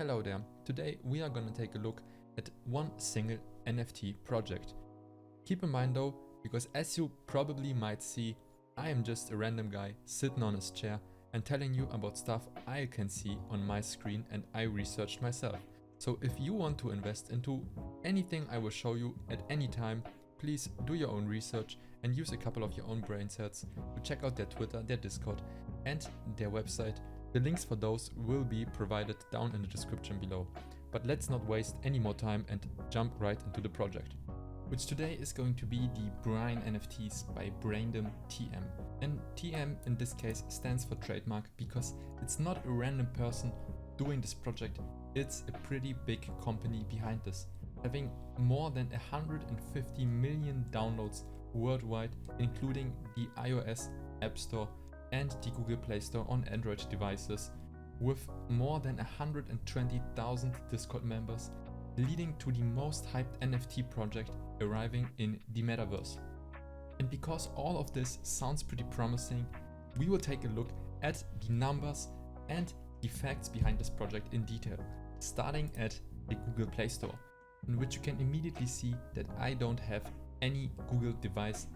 Hello there. Today we are gonna take a look at one single NFT project. Keep in mind though, because as you probably might see, I am just a random guy sitting on his chair and telling you about stuff I can see on my screen and I researched myself. So if you want to invest into anything I will show you at any time, please do your own research and use a couple of your own brain cells to check out their Twitter, their Discord and their website. The links for those will be provided down in the description below. But let's not waste any more time and jump right into the project, which today is going to be the Brian NFTs by Braindom TM. And TM in this case stands for trademark because it's not a random person doing this project, it's a pretty big company behind this, having more than 150 million downloads worldwide, including the iOS App Store and the Google Play Store on Android devices, with more than 120,000 Discord members, leading to the most hyped NFT project arriving in the metaverse. And because all of this sounds pretty promising, we will take a look at the numbers and the facts behind this project in detail, starting at the Google Play Store, in which you can immediately see that I don't have any Google device,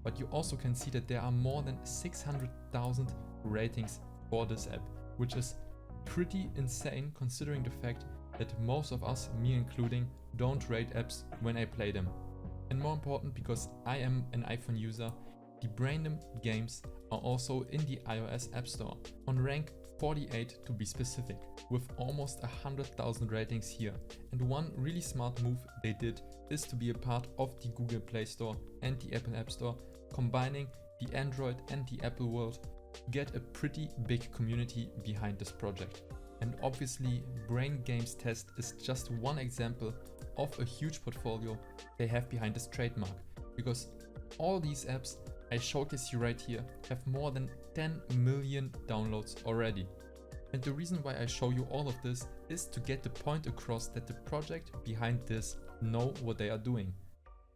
but you also can see that there are more than 600,000 ratings for this app, which is pretty insane considering the fact that most of us, me including, don't rate apps when I play them. And more important, because I am an iPhone user, the Braindom Games are also in the iOS App Store, on rank 48 to be specific, with almost 100,000 ratings here. And one really smart move they did is to be a part of the Google Play Store and the Apple App Store, combining the Android and the Apple world to get a pretty big community behind this project. And obviously Braindom Games Test is just one example of a huge portfolio they have behind this trademark, because all these apps I showcase you right here have more than 10 million downloads already. And the reason why I show you all of this is to get the point across that the project behind this know what they are doing.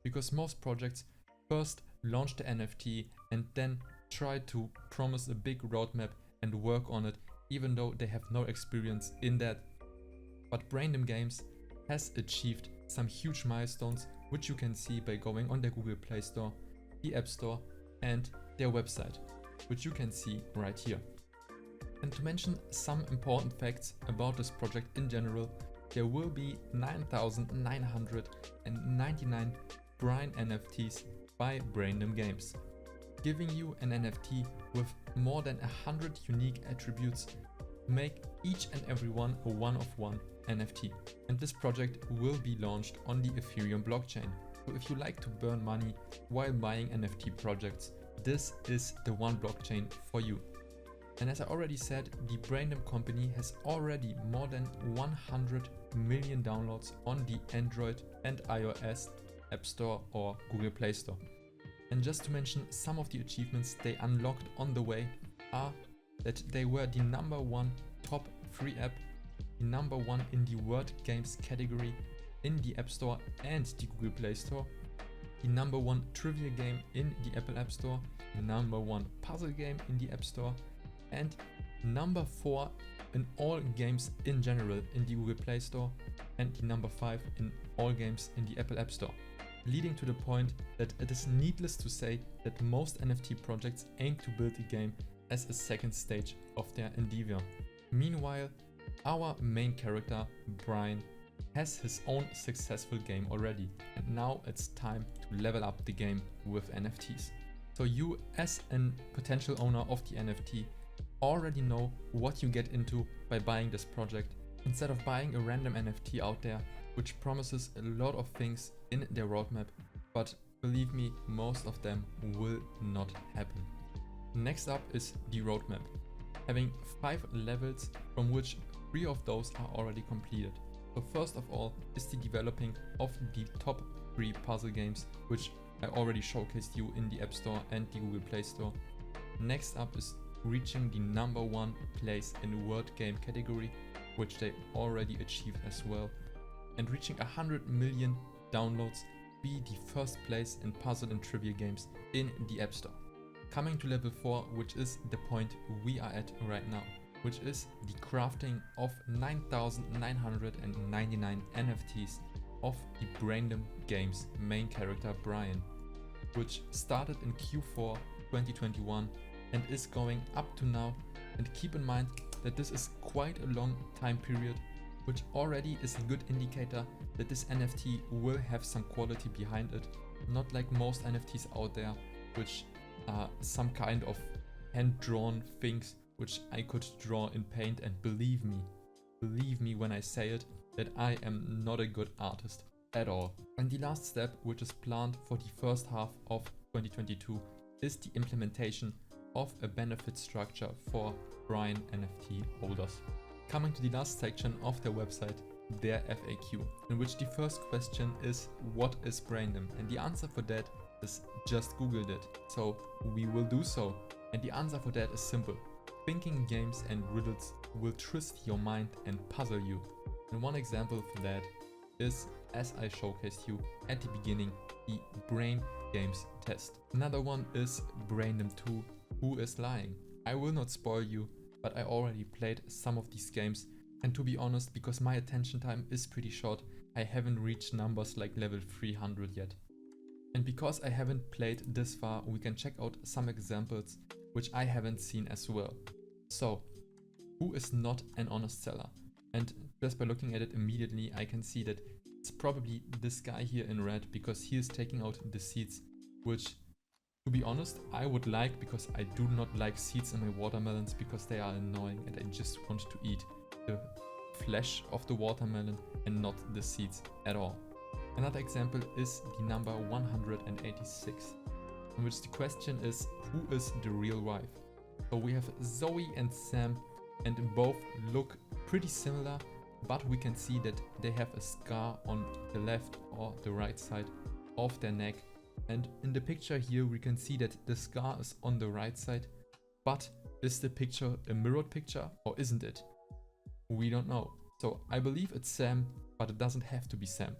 Because most projects first launch the NFT and then try to promise a big roadmap and work on it, even though they have no experience in that. But Braindom Games has achieved some huge milestones, which you can see by going on their Google Play Store, the App Store and their website, which you can see right here. And to mention some important facts about this project in general, there will be 9,999 Brian NFTs by Braindom Games, giving you an NFT with more than 100 unique attributes to make each and every one a one-of-one NFT. And this project will be launched on the Ethereum blockchain. So if you like to burn money while buying NFT projects, this is the one blockchain for you. And as I already said, the Braindom company has already more than 100 million downloads on the Android and iOS App Store or Google Play Store. And just to mention some of the achievements they unlocked on the way are that they were the #1 top free app, the #1 in the word games category in the App Store and the Google Play Store, the #1 trivia game in the Apple App Store, the #1 puzzle game in the App Store, and #4 in all games in general in the Google Play Store, and the #5 in all games in the Apple App Store. Leading to the point that it is needless to say that most NFT projects aim to build a game as a second stage of their endeavor. Meanwhile, our main character, Brian, has his own successful game already, and now it's time to level up the game with NFTs. So you, as a potential owner of the NFT, already know what you get into by buying this project, instead of buying a random NFT out there which promises a lot of things in their roadmap, but believe me, most of them will not happen. Next up is the roadmap, having 5 levels, from which 3 of those are already completed. So first of all is the developing of the top 3 puzzle games, which I already showcased you in the App Store and the Google Play Store. Next up is reaching the #1 place in word game category, which they already achieved as well, and reaching 100 million downloads, be the first place in puzzle and trivia games in the App Store. Coming to level 4, which is the point we are at right now, which is the crafting of 9,999 NFTs of the Braindom Games main character Brian, which started in Q4 2021 and is going up to now. And keep in mind that this is quite a long time period, which already is a good indicator that this NFT will have some quality behind it, not like most NFTs out there, which are some kind of hand-drawn things which I could draw in paint. And believe me when I say it, that I am not a good artist at all. And the last step, which is planned for the first half of 2022, is the implementation of a benefit structure for Brian NFT holders. Coming to the last section of their website, their FAQ, in which the first question is, what is Braindom? And the answer for that is, just Googled it. So we will do so. And the answer for that is simple. Thinking games and riddles will twist your mind and puzzle you. And one example for that is, as I showcased you at the beginning, the Braindom Games test. Another one is Braindom 2, Who is Lying? I will not spoil you, but I already played some of these games, and to be honest, because my attention time is pretty short, I haven't reached numbers like level 300 yet. And because I haven't played this far, we can check out some examples which I haven't seen as well. So, who is not an honest seller? And just by looking at it immediately, I can see that it's probably this guy here in red, because he is taking out the seeds, which, to be honest, I would like, because I do not like seeds in my watermelons because they are annoying and I just want to eat the flesh of the watermelon and not the seeds at all. Another example is the number 186, in which the question is, who is the real wife? So we have Zoe and Sam, and both look pretty similar, but we can see that they have a scar on the left or the right side of their neck. And in the picture here we can see that the scar is on the right side, but is the picture a mirrored picture or isn't it? We don't know. So I believe it's Sam, but it doesn't have to be Sam.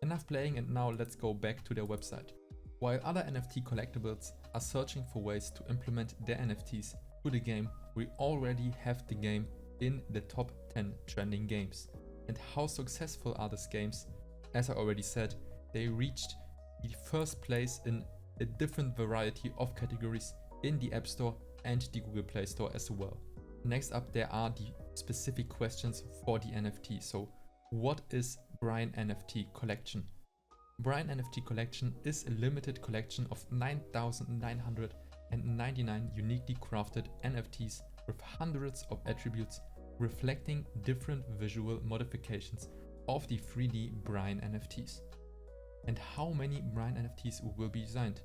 Enough playing, and now let's go back to their website. While other NFT collectibles are searching for ways to implement their NFTs to the game, we already have the game in the top 10 trending games. And how successful are these games? As I already said, they reached the first place in a different variety of categories in the App Store and the Google Play Store as well. Next up, there are the specific questions for the NFT. So what is Brian NFT Collection? Brian NFT Collection is a limited collection of 9,999 uniquely crafted NFTs with hundreds of attributes reflecting different visual modifications of the 3D Brian NFTs. And how many Brian NFTs will be designed?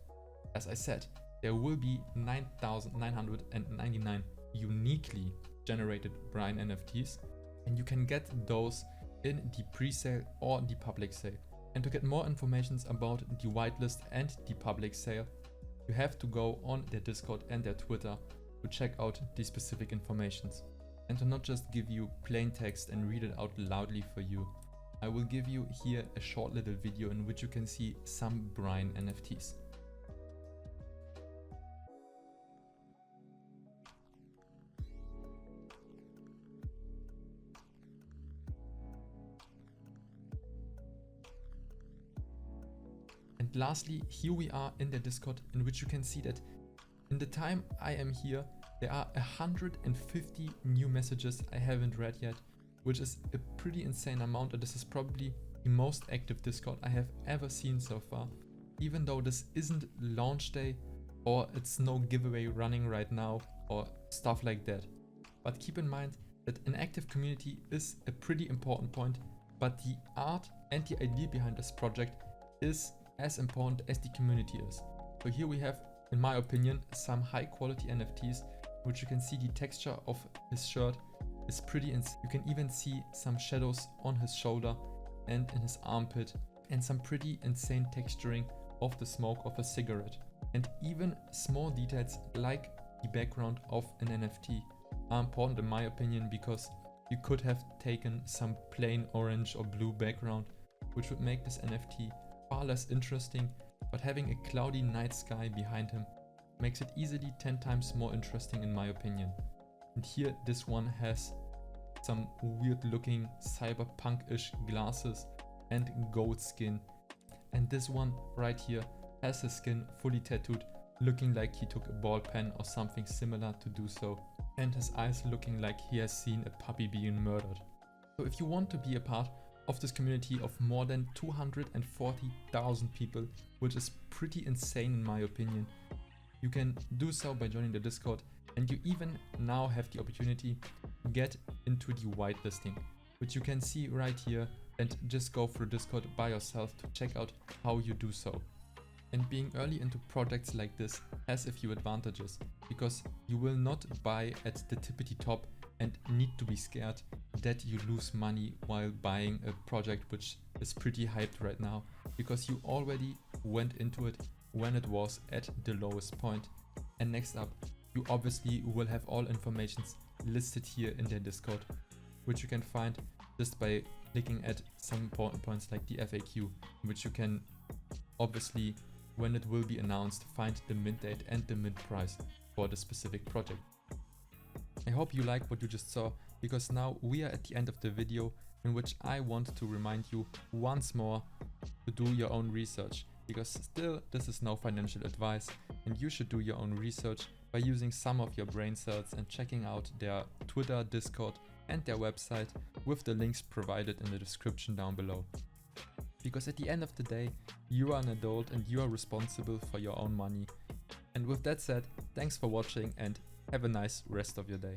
As I said, there will be 9,999 uniquely generated Brian NFTs, and you can get those in the pre-sale or the public sale. And to get more information about the whitelist and the public sale, you have to go on their Discord and their Twitter to check out the specific informations. And to not just give you plain text and read it out loudly for you, I will give you here a short little video in which you can see some Brian NFTs. And lastly, here we are in the Discord, in which you can see that in the time I am here, there are 150 new messages I haven't read yet, which is a pretty insane amount, and this is probably the most active Discord I have ever seen so far, even though this isn't launch day or it's no giveaway running right now or stuff like that. But keep in mind that an active community is a pretty important point, but the art and the idea behind this project is as important as the community is. So here we have, in my opinion, some high quality NFTs, which you can see the texture of his shirt is pretty insane. You can even see some shadows on his shoulder and in his armpit, and some pretty insane texturing of the smoke of a cigarette. And even small details like the background of an NFT are important in my opinion, because you could have taken some plain orange or blue background, which would make this NFT far less interesting, but having a cloudy night sky behind him makes it easily 10 times more interesting in my opinion. And here this one has some weird looking cyberpunk-ish glasses and goat skin. And this one right here has his skin fully tattooed, looking like he took a ball pen or something similar to do so. And his eyes looking like he has seen a puppy being murdered. So if you want to be a part of this community of more than 240,000 people, which is pretty insane in my opinion, you can do so by joining the Discord, and you even now have the opportunity to get into the whitelisting, which you can see right here, and just go through Discord by yourself to check out how you do so. And being early into projects like this has a few advantages, because you will not buy at the tippity top and need to be scared that you lose money while buying a project which is pretty hyped right now, because you already went into it when it was at the lowest point. And next up, you obviously will have all informations listed here in their Discord, which you can find just by clicking at some important points like the FAQ, which you can obviously, when it will be announced, find the mint date and the mint price for the specific project. I hope you like what you just saw, because now we are at the end of the video, in which I want to remind you once more to do your own research, because still this is no financial advice, and you should do your own research by using some of your brain cells and checking out their Twitter, Discord and their website with the links provided in the description down below. Because at the end of the day, you are an adult and you are responsible for your own money. And with that said, thanks for watching and have a nice rest of your day.